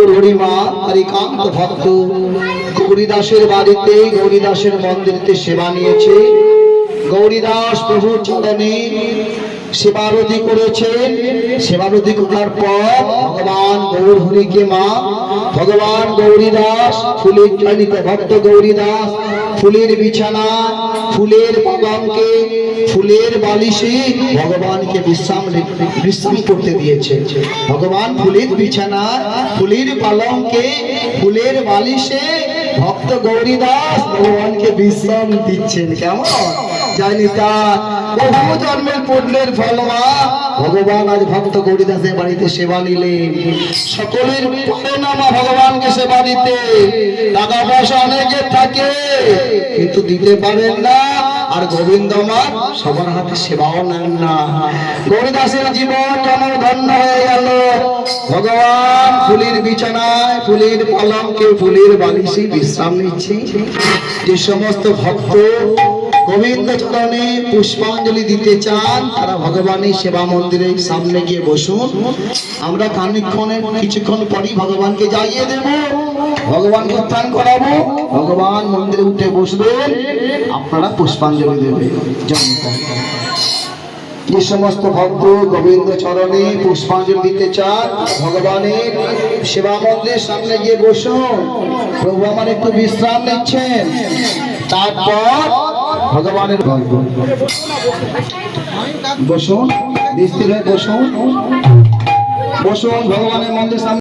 গৌরহরিমা হরিকান্ত ভক্ত গৌরীদাসের বাড়িতে গৌরীদাসের মন্দিরেতে সেবা নিয়েছে। গৌরীদাস প্রভুর চরণে সেবারতি করেছেন। সেবারতি করার পর ভগবান গৌরহরিকে মা ভগবান গৌরীদাস ফুলের চালিতে ভক্ত গৌরীদাস ফুলের বিছানা ফুলের পলঙ্কে ফুলের বালিশে ভগবানকে বিশ্রাম করতে দিয়েছে। ভগবান ফুলের বিছানা ফুলের পালঙ্কে ফুলের বালিশে ভক্ত গৌরীদাস ভগবানকে বিশ্রাম দিচ্ছেন। কেমন জানি তার বহু জন্মের পুণ্যের ফল মা ভগবান আজ ভক্ত গৌরীদাসের বাড়িতে সেবা নিলেন। সকলের পারে না মা ভগবানকে সেবা দিতে। টাকা পয়সা অনেকের থাকে কিন্তু দিতে পারেন না। আর গোবিন্দ মা সবার হাতে সেবাও নেন না। গৌরীদাসের জীবন যেন ধন্য হয়ে গেল। ভগবান ফুলের বিছানায় ফুলের পালঙ্কে ফুলের বালিশে বিশ্রাম নিচ্ছে। যে সমস্ত ভক্ত গোবিন্দ চরণে পুষ্পাঞ্জলি দিতে চান তারা ভগবানের সেবা মন্দিরের সামনে গিয়ে বসুন। আমরা কিছুক্ষণ পরই ভগবানকে জাগিয়ে দেব, ভগবানকে উত্থান করাবো। ভগবান মন্দিরে উঠে বসবেন, আপনারা পুষ্পাঞ্জলি দেবেন। যে সমস্ত ভক্ত গোবিন্দ চরণে পুষ্পাঞ্জলি দিতে চান ভগবানের সেবা মন্দিরের সামনে গিয়ে বসুন। প্রভু আমার একটু বিশ্রাম নিচ্ছেন, তারপর ভগবানের গল্প বসুন, স্থির হয়ে বসুন। বসুন ভগবানের মন্দির সামনে।